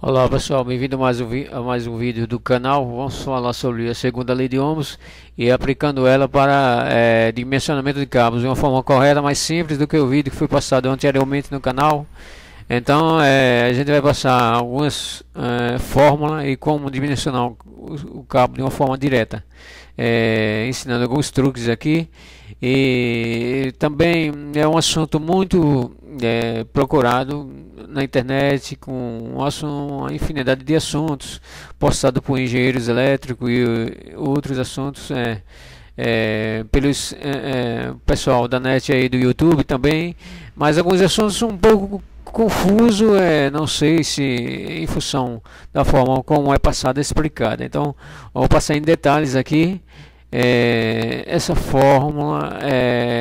Olá pessoal, bem-vindo a mais um vídeo do canal. Vamos falar sobre a segunda lei de Ohms e aplicando ela para dimensionamento de cabos de uma forma correta, mais simples do que o vídeo que foi passado anteriormente no canal. Então a gente vai passar algumas fórmulas e como dimensionar o cabo de uma forma direta, ensinando alguns truques aqui. E também é um assunto muito procurado na internet, com uma infinidade de assuntos postado por engenheiros elétricos e outros assuntos pelos pessoal da net aí do YouTube também, mas alguns assuntos são um pouco confuso, não sei se em função da forma como é passada e explicada. Então vou passar em detalhes aqui essa fórmula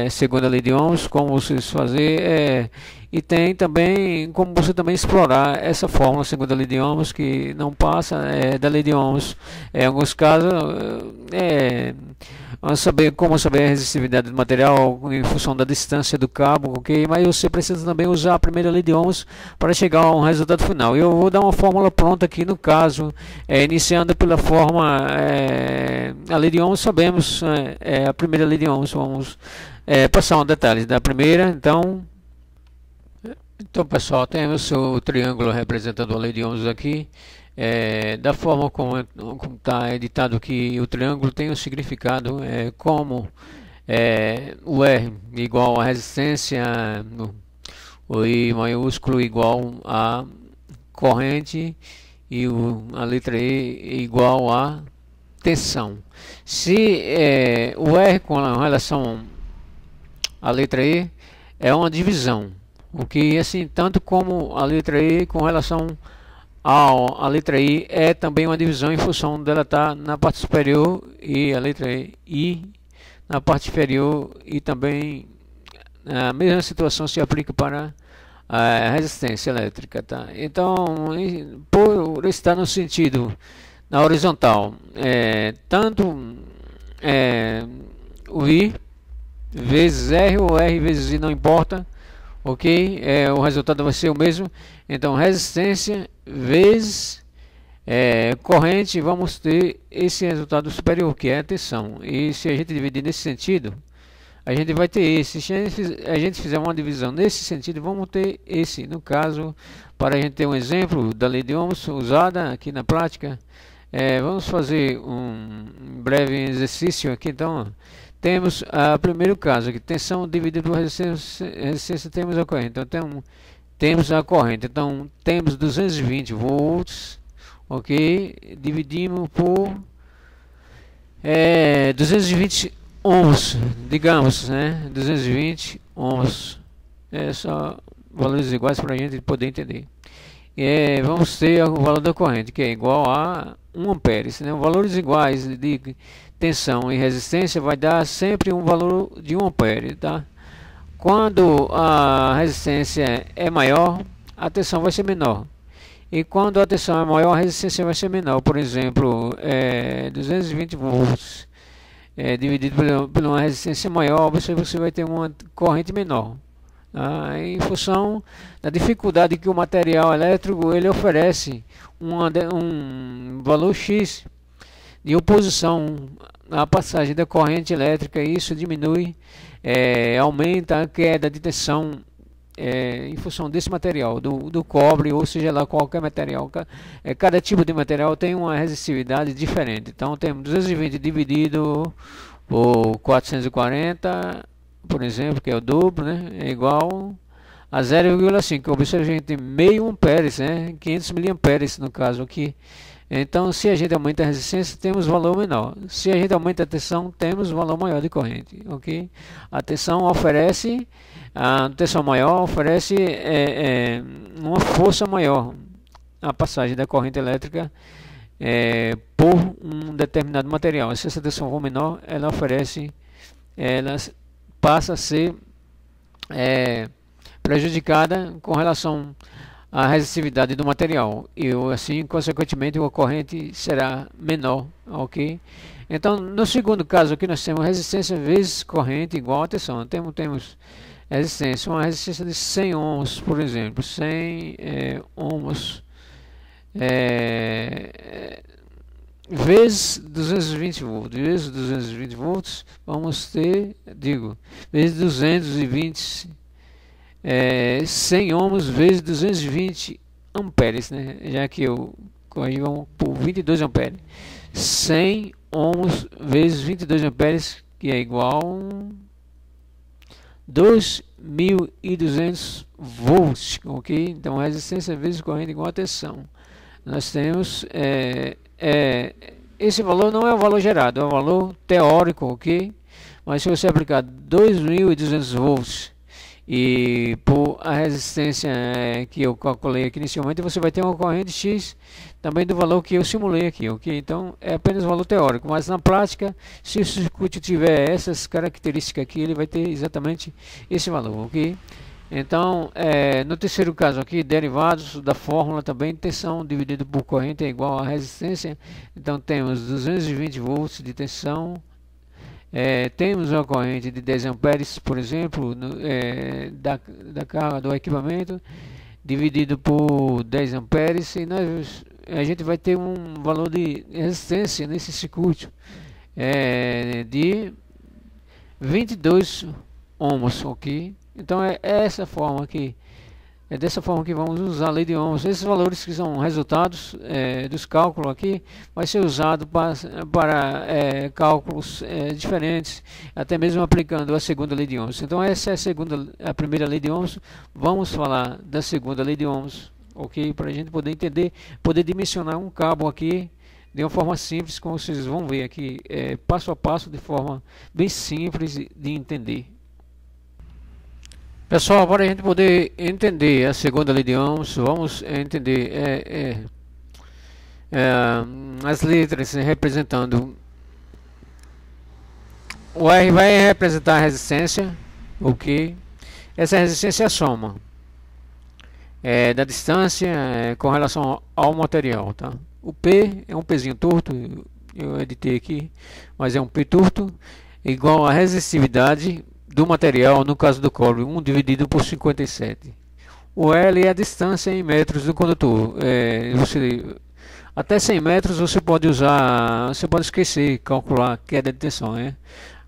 segundo a lei de Ohms, como vocês fazer, e tem também como você também explorar essa fórmula segundo a lei de Ohms, que não passa da lei de Ohms. Em alguns casos vamos saber como saber a resistividade do material em função da distância do cabo, ok? Mas você precisa também usar a primeira lei de Ohms para chegar a um resultado final. Eu vou dar uma fórmula pronta aqui no caso, iniciando pela forma a lei de Ohms. Sabemos a primeira lei de Ohms. Vamos passar um detalhes da primeira. Então pessoal, temos o triângulo representando a lei de Ohms aqui. Da forma como está editado aqui, o triângulo tem um significado como o R igual a resistência, o I maiúsculo igual a corrente e a letra E igual a tensão. Se o R com relação à letra E é uma divisão, o que assim, tanto como a letra E com relação a letra I é também uma divisão em função dela estar na parte superior e a letra I na parte inferior, e também a mesma situação se aplica para a resistência elétrica, tá? Então, por estar no sentido na horizontal, tanto o I vezes R ou R vezes I, não importa, ok? O resultado vai ser o mesmo. Então resistência vezes corrente, vamos ter esse resultado superior, que é a tensão. E se a gente dividir nesse sentido, a gente vai ter esse. Se a gente fizer uma divisão nesse sentido, vamos ter esse. No caso, para a gente ter um exemplo da lei de Ohms usada aqui na prática, vamos fazer um breve exercício aqui. Então temos o primeiro caso aqui, tensão dividido por resistência, temos a corrente. Então temos a corrente, então temos 220 volts, ok? Dividimos por 220 ohms, digamos, né? 220 ohms, só valores iguais para a gente poder entender. Vamos ter o valor da corrente, que é igual a 1 ampere, né? Valores iguais de tensão e resistência vai dar sempre um valor de 1 ampere, tá? Quando a resistência é maior, a tensão vai ser menor. E quando a tensão é maior, a resistência vai ser menor. Por exemplo, 220 volts dividido por uma resistência maior, você vai ter uma corrente menor. Em função da dificuldade que o material elétrico ele oferece um valor X de oposição à passagem da corrente elétrica, e isso diminui, aumenta a queda de tensão em função desse material, do cobre, ou seja lá qualquer material. Cada tipo de material tem uma resistividade diferente. Então temos 220 dividido por 440, por exemplo, que é o dobro, né? É igual a 0,5. Observe, gente, meio amperes, né? 500 miliamperes no caso aqui. Então, se a gente aumenta a resistência, temos valor menor. Se a gente aumenta a tensão, temos valor maior de corrente, ok? A tensão maior oferece uma força maior a passagem da corrente elétrica por um determinado material. Se essa tensão for menor, ela passa a ser prejudicada com relação à resistividade do material, e assim consequentemente a corrente será menor, ok? Então no segundo caso aqui nós temos resistência vezes corrente igual a tensão. Temos resistência, uma resistência de 100 ohms, por exemplo, 100 ohms vezes 220 volts, vamos ter, vezes 220, 100 ohms vezes 220 amperes, né? Já que eu corrigi, vamos por 22 amperes. 100 ohms vezes 22 amperes, que é igual a 2.200 volts, ok? Então resistência vezes corrente igual a tensão. Nós temos esse valor não é o valor gerado, é o valor teórico, ok? Mas se você aplicar 2.200 volts e por a resistência que eu calculei aqui inicialmente, você vai ter uma corrente X também do valor que eu simulei aqui, ok? Então é apenas o valor teórico, mas na prática, se o circuito tiver essas características aqui, ele vai ter exatamente esse valor, ok? Então, no terceiro caso aqui, derivados da fórmula também, tensão dividido por corrente é igual a resistência. Então temos 220 volts de tensão. Temos uma corrente de 10 amperes, por exemplo, da carga do equipamento, dividido por 10 amperes, e a gente vai ter um valor de resistência nesse circuito de 22 ohms, ok? Então é dessa forma que vamos usar a lei de Ohms. Esses valores que são resultados dos cálculos aqui vai ser usado para cálculos diferentes, até mesmo aplicando a segunda lei de Ohms. Então essa é a primeira lei de Ohms. Vamos falar da segunda lei de Ohms, ok? Para a gente poder entender, poder dimensionar um cabo aqui de uma forma simples, como vocês vão ver aqui, passo a passo, de forma bem simples de entender. Pessoal, para a gente poder entender a segunda lei de Ohms, vamos entender as letras representando. O R vai representar a resistência, ok? Essa resistência é a soma da distância com relação ao material, tá? O P é um Pzinho torto, eu editei aqui, mas é um P torto, igual a resistividade do material, no caso do cobre, 1 dividido por 57. O L é a distância em metros do condutor. Até 100 metros você pode usar, você pode esquecer, calcular queda de tensão, né?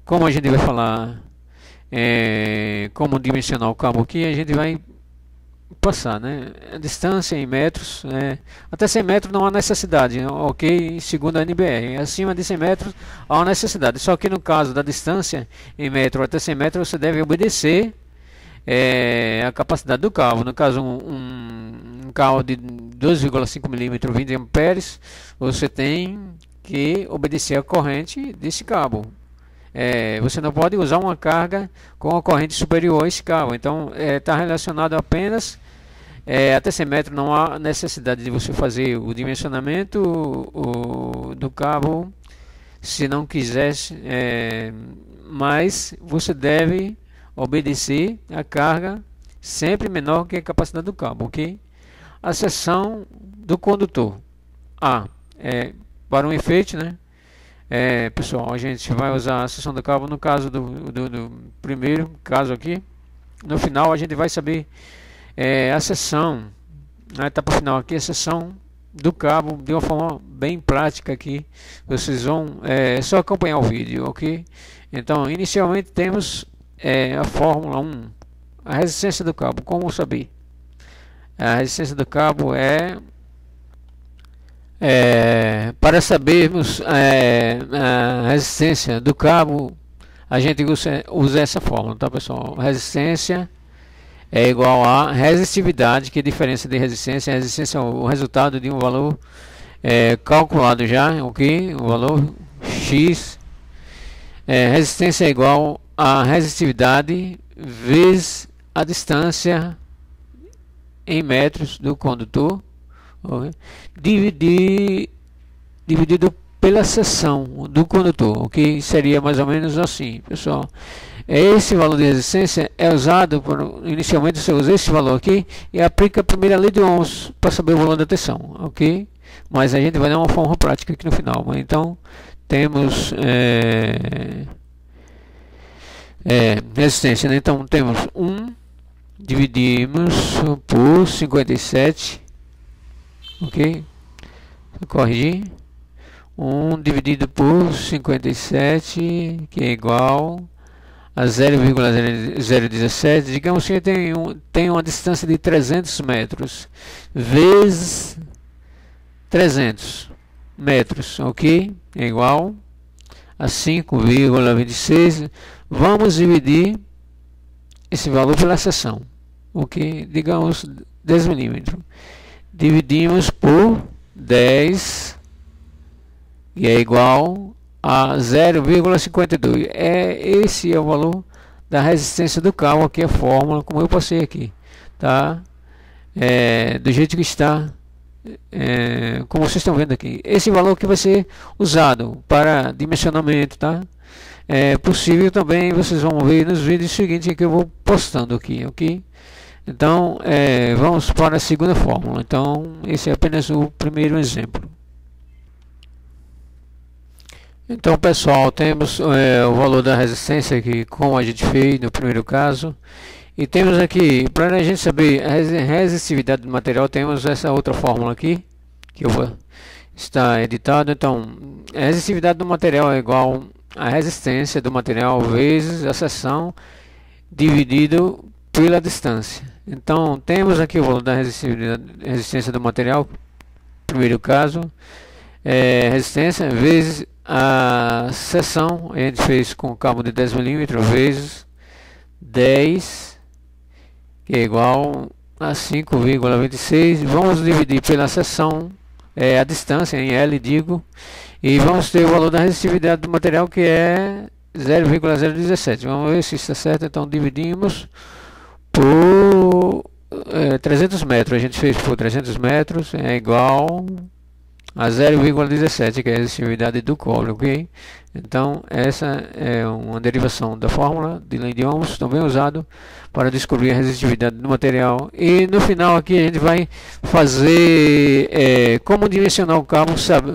Como a gente vai falar como dimensionar o cabo aqui, a gente vai passar, né? A distância em metros, até 100 metros não há necessidade, ok? Segundo a NBR, acima de 100 metros há necessidade. Só que no caso da distância em metro até 100 metros, você deve obedecer a capacidade do cabo. No caso, um cabo de 2,5 mm, 20 amperes, você tem que obedecer a corrente desse cabo. Você não pode usar uma carga com a corrente superior a esse cabo. Então está relacionado apenas até 100 metros. Não há necessidade de você fazer o dimensionamento do cabo, se não quisesse, mas você deve obedecer a carga sempre menor que a capacidade do cabo, ok? A seção do condutor para um enfeite, né? Pessoal, a gente vai usar a seção do cabo no caso do primeiro caso aqui. No final a gente vai saber a seção, na etapa final aqui, a seção do cabo de uma forma bem prática aqui. Vocês vão só acompanhar o vídeo, ok? Então, inicialmente temos a fórmula 1, a resistência do cabo. Como saber? A resistência do cabo para sabermos a resistência do cabo, a gente usa essa fórmula, tá, pessoal? Resistência é igual a resistividade, que é a diferença de resistência. A resistência é o resultado de um valor calculado já, ok? O valor X. Resistência é igual a resistividade vezes a distância em metros do condutor, dividido pela seção do condutor, ok? Seria mais ou menos assim, pessoal. Esse valor de resistência é usado inicialmente você usa esse valor aqui e aplica a primeira lei de Ohms para saber o valor da tensão, ok? Mas a gente vai dar uma forma prática aqui no final. Então temos resistência, né? Então temos 1 dividimos por 57, ok? corrigir, 1 dividido por 57, que é igual a 0,017. Digamos que tem uma distância de 300 metros, vezes 300 metros, ok? É igual a 5,26. Vamos dividir esse valor pela seção, ok? Digamos 10 milímetros. Dividimos por 10, e é igual a 0,52. Esse é o valor da resistência do cabo, aqui é a fórmula, como eu passei aqui, tá? Do jeito que está, como vocês estão vendo aqui. Esse valor que vai ser usado para dimensionamento, tá? É possível também, vocês vão ver nos vídeos seguintes que eu vou postando aqui, ok? Então, vamos para a segunda fórmula. Então, esse é apenas o primeiro exemplo. Então, pessoal, temos o valor da resistência aqui, como a gente fez no primeiro caso. E temos aqui, para a gente saber a resistividade do material, temos essa outra fórmula aqui, que está editado. Então, a resistividade do material é igual a resistência do material vezes a seção dividido pela distância. Então, temos aqui o valor da resistência do material, primeiro caso, resistência vezes a seção, a gente fez com cabo de 10 milímetros vezes 10, que é igual a 5,26. Vamos dividir pela seção, a distância em L, digo, e vamos ter o valor da resistividade do material, que é 0,017. Vamos ver se está certo. Então dividimos por 300 metros. A gente fez por 300 metros, é igual a 0,17, que é a resistividade do cobre, ok? Então essa é uma derivação da fórmula de lei de Ohms, também usado para descobrir a resistividade do material. E no final aqui a gente vai fazer como dimensionar o cabo, sabe,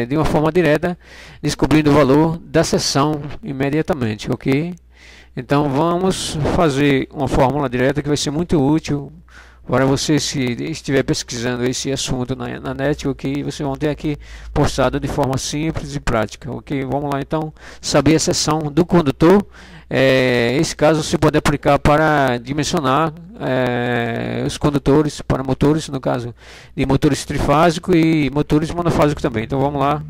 de uma forma direta, descobrindo o valor da seção imediatamente, ok? Então vamos fazer uma fórmula direta que vai ser muito útil para você, se estiver pesquisando esse assunto na net, ok? Vocês vão ter aqui postado de forma simples e prática, ok? Vamos lá então, saber a seção do condutor. Esse caso você pode aplicar para dimensionar os condutores para motores, no caso de motores trifásicos e motores monofásicos também. Então vamos lá.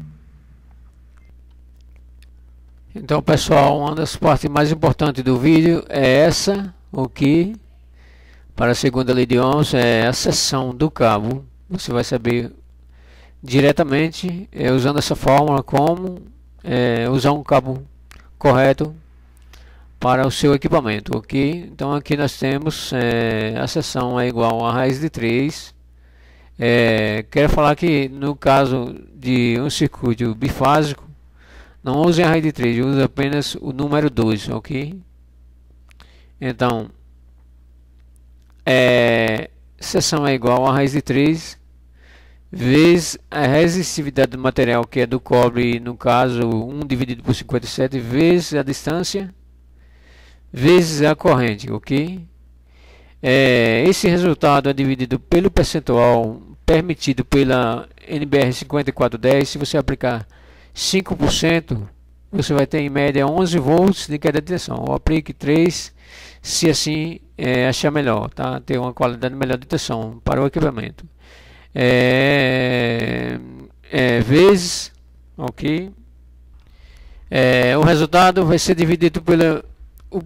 Então, pessoal, uma das partes mais importantes do vídeo é essa, ok? Para a segunda lei de Ohms, é a seção do cabo. Você vai saber diretamente, usando essa fórmula, como usar um cabo correto para o seu equipamento, ok? Então aqui nós temos a seção é igual a raiz de 3. Quero falar que no caso de um circuito bifásico, não use a raiz de 3, use apenas o número 2, ok? Então, seção é igual a raiz de 3 vezes a resistividade do material, que é do cobre, no caso 1 dividido por 57, vezes a distância, vezes a corrente, ok? Esse resultado é dividido pelo percentual permitido pela NBR 5410. Se você aplicar 5%, você vai ter em média 11 volts de queda de tensão. Ou aplique 3, se assim achar melhor, tá? Ter uma qualidade melhor de tensão para o equipamento. Vezes, ok? O resultado vai ser dividido pelo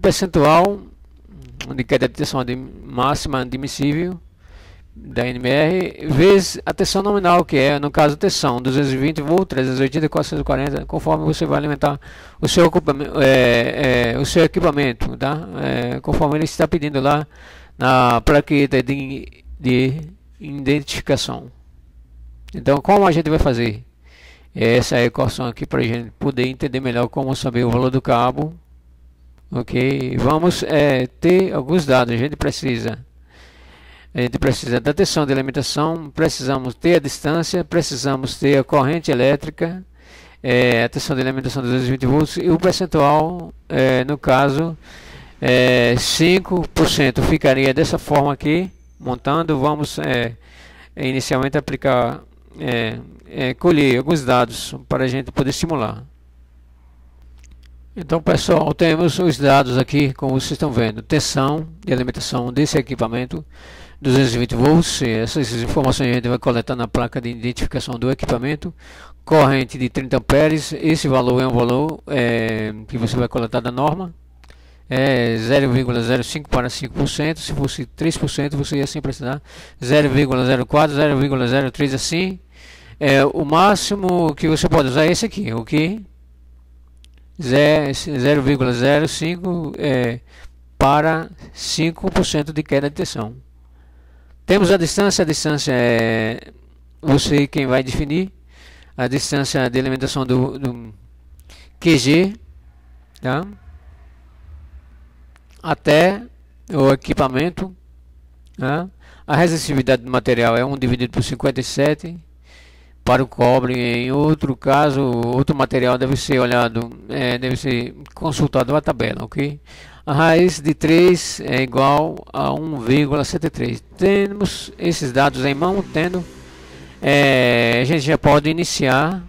percentual de queda de tensão máxima admissível da NBR, vezes a tensão nominal, que é, no caso, tensão 220 volts, 380 e 440, conforme você vai alimentar o seu equipamento, tá? Conforme ele está pedindo lá na plaqueta de identificação. Então, como a gente vai fazer essa equação aqui para a gente poder entender melhor como saber o valor do cabo, ok? Vamos ter alguns dados. A gente precisa da tensão de alimentação, precisamos ter a distância, precisamos ter a corrente elétrica, a tensão de alimentação de 220 volts e o percentual, no caso, 5%. Ficaria dessa forma aqui, montando. Vamos inicialmente aplicar colher alguns dados para a gente poder simular. Então, pessoal, temos os dados aqui, como vocês estão vendo: tensão de alimentação desse equipamento 220 volts. Essas informações a gente vai coletar na placa de identificação do equipamento. Corrente de 30 amperes. Esse valor é um valor que você vai coletar da norma. 0,05 para 5%. Se fosse 3%, você ia sempre precisar 0,04, 0,03, assim. O máximo que você pode usar é esse aqui, ok? 0,05 para 5% de queda de tensão. Temos a distância é você quem vai definir a distância de alimentação do QG, tá? Até o equipamento, tá? A resistividade do material é 1 dividido por 57 para o cobre. Em outro caso, outro material deve ser olhado, deve ser consultado a tabela, ok? A raiz de 3 é igual a 1,73. Temos esses dados em mão, a gente já pode iniciar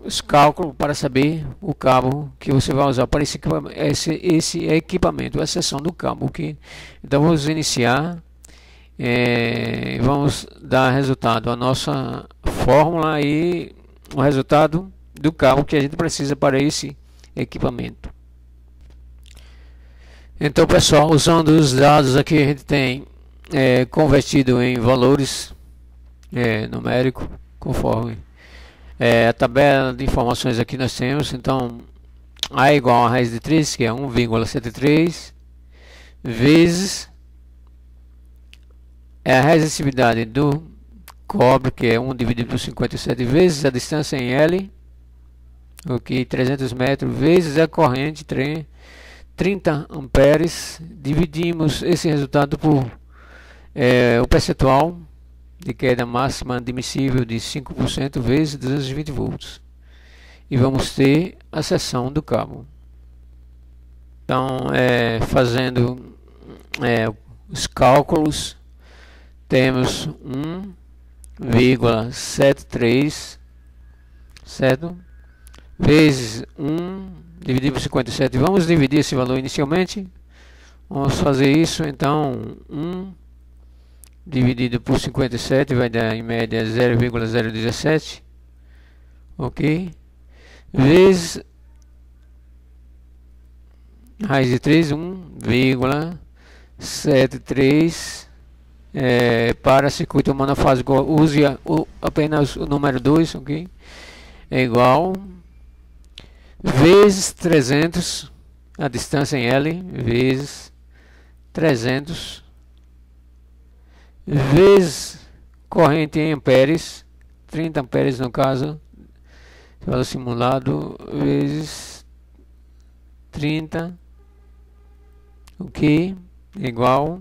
os cálculos para saber o cabo que você vai usar para esse equipamento, a seção do cabo, ok? Então vamos iniciar, vamos dar resultado a nossa fórmula e o resultado do cabo que a gente precisa para esse equipamento. Então, pessoal, usando os dados aqui, a gente tem convertido em valores numéricos, conforme a tabela de informações aqui nós temos. Então, A igual a raiz de 3, que é 1,73, vezes a resistividade do cobre, que é 1 dividido por 57, vezes a distância em L, ok, 300 metros, vezes a corrente 30 amperes. Dividimos esse resultado por o percentual de queda máxima admissível de 5% vezes 220 volts. E vamos ter a seção do cabo. Então, fazendo os cálculos, temos 1,73, certo? Vezes 1 dividido por 57. Vamos dividir esse valor inicialmente. Vamos fazer isso. Então, 1 dividido por 57 vai dar em média 0,017, ok? Vezes raiz de 3, 1,73 para circuito monofásico. Use apenas o número 2, ok? É igual vezes 300, a distância em L, vezes 300, vezes corrente em amperes, 30 amperes no caso, valor simulado, vezes 30, ok, igual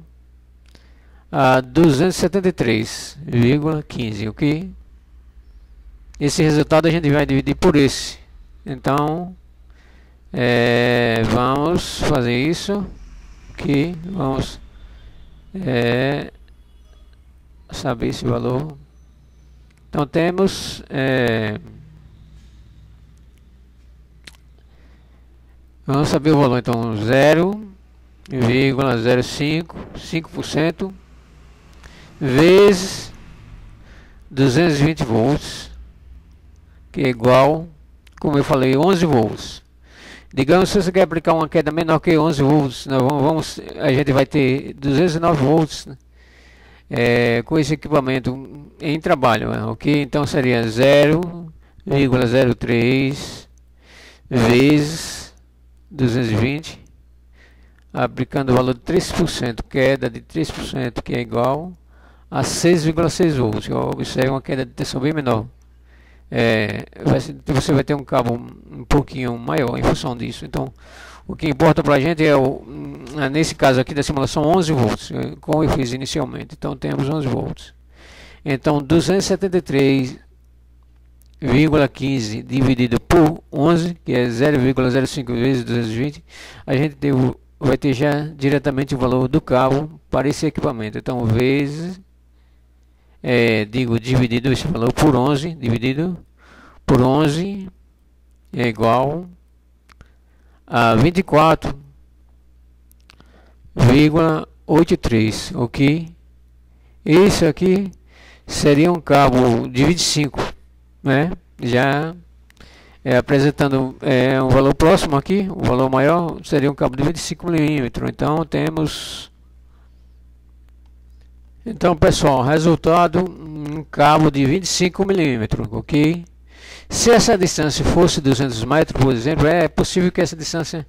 a 273,15, ok? Esse resultado a gente vai dividir por esse. Então, vamos fazer isso, ok? Vamos saber esse valor. Então temos vamos saber o valor. Então 0,05 vezes 220 volts, que é igual, como eu falei, 11 volts. Digamos, se você quer aplicar uma queda menor que 11 volts, a gente vai ter 209 volts, né? Com esse equipamento em trabalho, ok? Então seria 0,03 vezes 220, aplicando o valor de 3%, queda de 3%, que é igual a 6,6 volts. Observe uma queda de tensão bem menor. Você vai ter um cabo um pouquinho maior em função disso. Então, o que importa para a gente nesse caso aqui da simulação, 11 volts, como eu fiz inicialmente. Então, temos 11 volts. Então, 273,15 dividido por 11, que é 0,05 vezes 220, a gente vai ter já diretamente o valor do cabo para esse equipamento. Então, vezes digo dividido esse valor por 11, dividido por 11 é igual a 24,83, ok? Isso aqui seria um cabo de 25, né? Já apresentando um valor próximo aqui, o valor maior seria um cabo de 25 milímetros. Então temos, pessoal, resultado um cabo de 25 milímetros, ok? Se essa distância fosse 200 metros, por exemplo, é possível que essa distância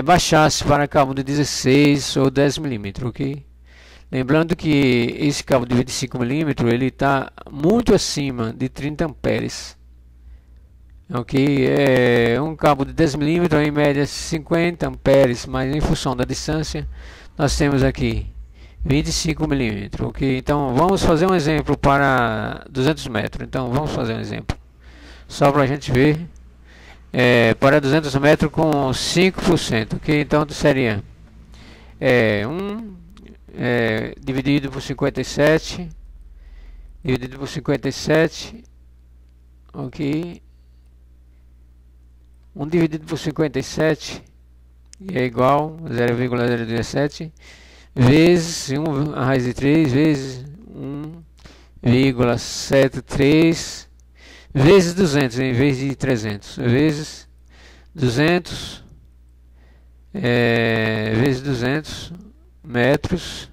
baixasse para cabo de 16 ou 10 milímetros, ok? Lembrando que esse cabo de 25 milímetros ele está muito acima de 30 amperes. Ok, um cabo de 10 milímetros em média 50 amperes, mas em função da distância nós temos aqui 25 milímetros, ok? Então vamos fazer um exemplo para 200 metros. Então vamos fazer um exemplo só para a gente ver, para 200 metros com 5%, ok? Então seria 1 dividido por 57 dividido por 57, ok? 1 dividido por 57 é igual a 0,017 vezes 1 a raiz de 3 vezes 1,73 vezes 200 em vez de 300 vezes 200 vezes 200 metros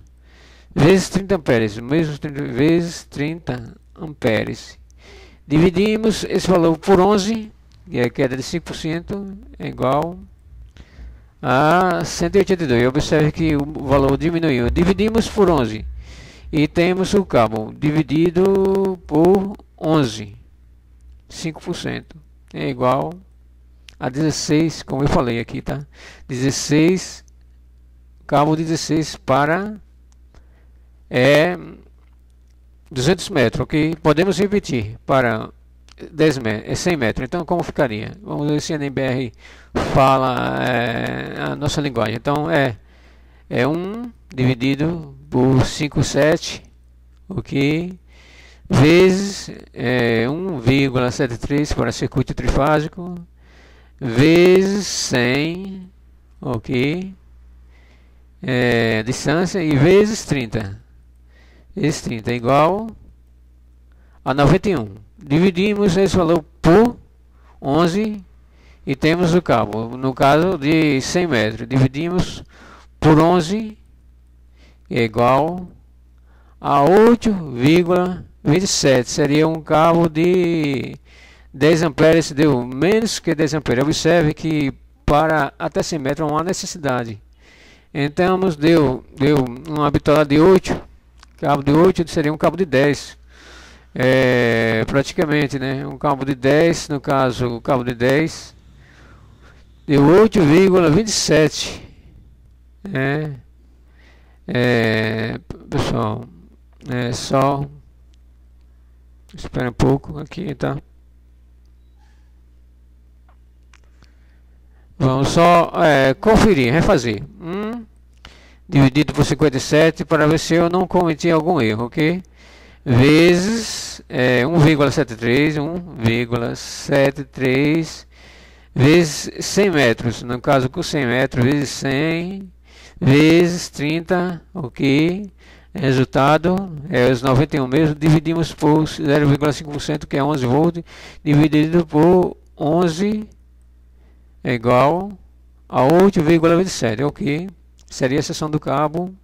vezes 30 amperes, mesmo vezes 30 amperes. Dividimos esse valor por 11, e a queda de 5% é igual a 182. Observe que o valor diminuiu. Dividimos por 11 e temos o cabo dividido por 11. 5% é igual a 16, como eu falei aqui, tá? 16, cabo 16 para 200 metros, ok? Podemos repetir para 10 metros, 100 metros. Então como ficaria? Vamos ver se a NBR fala a nossa linguagem. Então é 1 dividido por 57, ok? Vezes 1,73 para circuito trifásico, vezes 100, ok? Distância, e vezes 30. Vezes 30 é igual a 91. Dividimos esse valor por 11 e temos o cabo. No caso de 100 metros, dividimos por 11 é igual a 8,27. Seria um cabo de 10 amperes, deu menos que 10 amperes. Observe que para até 100 metros não há necessidade. Então deu uma bitola de 8. Cabo de 8 seria um cabo de 10. Praticamente, né? Um cabo de 10, no caso, o cabo de 10 deu 8,27. Pessoal, só espera um pouco aqui, tá? Vamos só conferir, refazer. Dividido por 57 para ver se eu não cometi algum erro, ok? Vezes 1,73 vezes 100 metros, no caso com 100 metros, vezes 100 vezes 30, ok? Resultado é os 91 mesmo, dividimos por 0,5%, que é 11 volts, dividido por 11 é igual a 8,27, ok? Seria a seção do cabo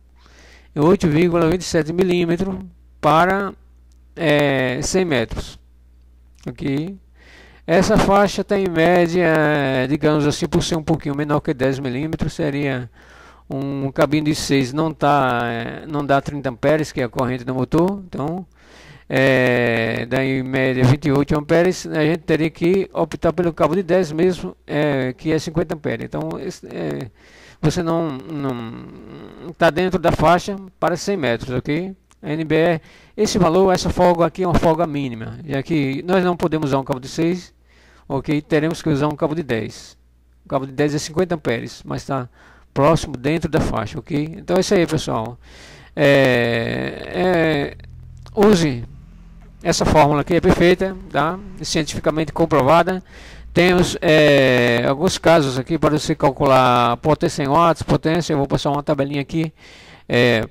8,27 milímetros para 100 metros, ok? Essa faixa tem em média, digamos assim, por ser um pouquinho menor que 10 milímetros, seria um cabinho de 6, não dá 30 amperes, que é a corrente do motor. Então dá em média 28 amperes. A gente teria que optar pelo cabo de 10 mesmo, que é 50 amperes. Então você não está dentro da faixa para 100 metros, ok? A NBR, esse valor, essa folga aqui é uma folga mínima, já que nós não podemos usar um cabo de 6, ok? Teremos que usar um cabo de 10. O cabo de 10 é 50 amperes, mas está próximo, dentro da faixa, ok? Então é isso aí, pessoal. use essa fórmula aqui, é perfeita, tá? Cientificamente comprovada. Temos alguns casos aqui para você calcular potência em watts, potência. Eu vou passar uma tabelinha aqui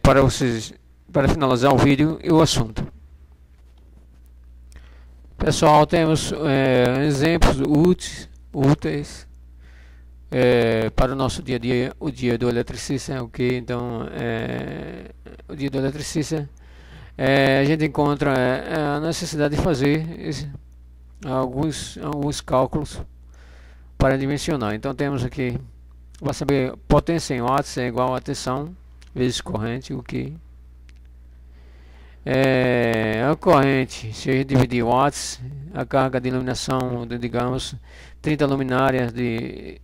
para vocês, para finalizar o vídeo e o assunto. Pessoal, temos exemplos úteis para o nosso dia a dia, o dia do eletricista, ok? Então, o dia do eletricista, a gente encontra a necessidade de fazer alguns cálculos para dimensionar. Então temos aqui, para saber potência em watts é igual a tensão vezes corrente, ok? A corrente, se a gente dividir watts, a carga de iluminação, digamos 30 luminárias de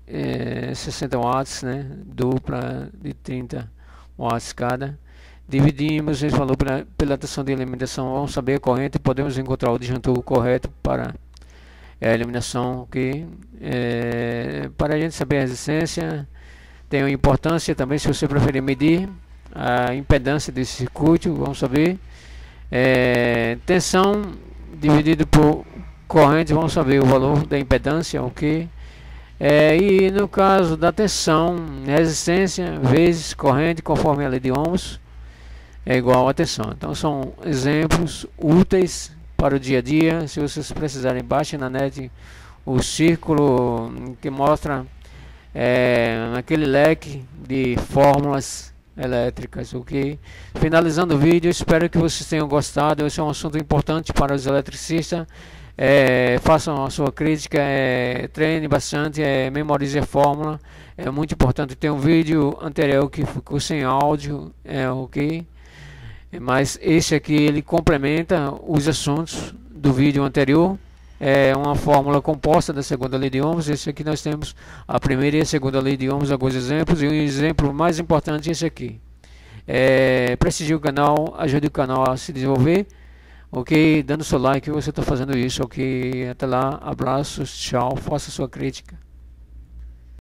60 watts, né? Dupla de 30 watts cada. Dividimos esse valor pela tensão de iluminação, vamos saber a corrente e podemos encontrar o disjuntor correto para a iluminação, ok? Para a gente saber a resistência, tem uma importância também, se você preferir medir a impedância desse circuito, vamos saber. Tensão dividido por corrente, vamos saber o valor da impedância, ok? E no caso da tensão, resistência vezes corrente, conforme a lei de Ohms, é igual a tensão. Então são exemplos úteis para o dia a dia. Se vocês precisarem, baixem na net o círculo que mostra aquele leque de fórmulas elétricas, ok? Finalizando o vídeo, espero que vocês tenham gostado. Esse é um assunto importante para os eletricistas. Façam a sua crítica, treine bastante, memorize a fórmula. É muito importante. Tem um vídeo anterior que ficou sem áudio, ok? Mas esse aqui ele complementa os assuntos do vídeo anterior. É uma fórmula composta da segunda lei de Ohms. Esse aqui nós temos a primeira e a segunda lei de Ohms, alguns exemplos, e um exemplo mais importante esse aqui. Prestigie o canal, ajude o canal a se desenvolver, ok? Dando seu like, você está fazendo isso, ok? Até lá, abraços, tchau, faça sua crítica.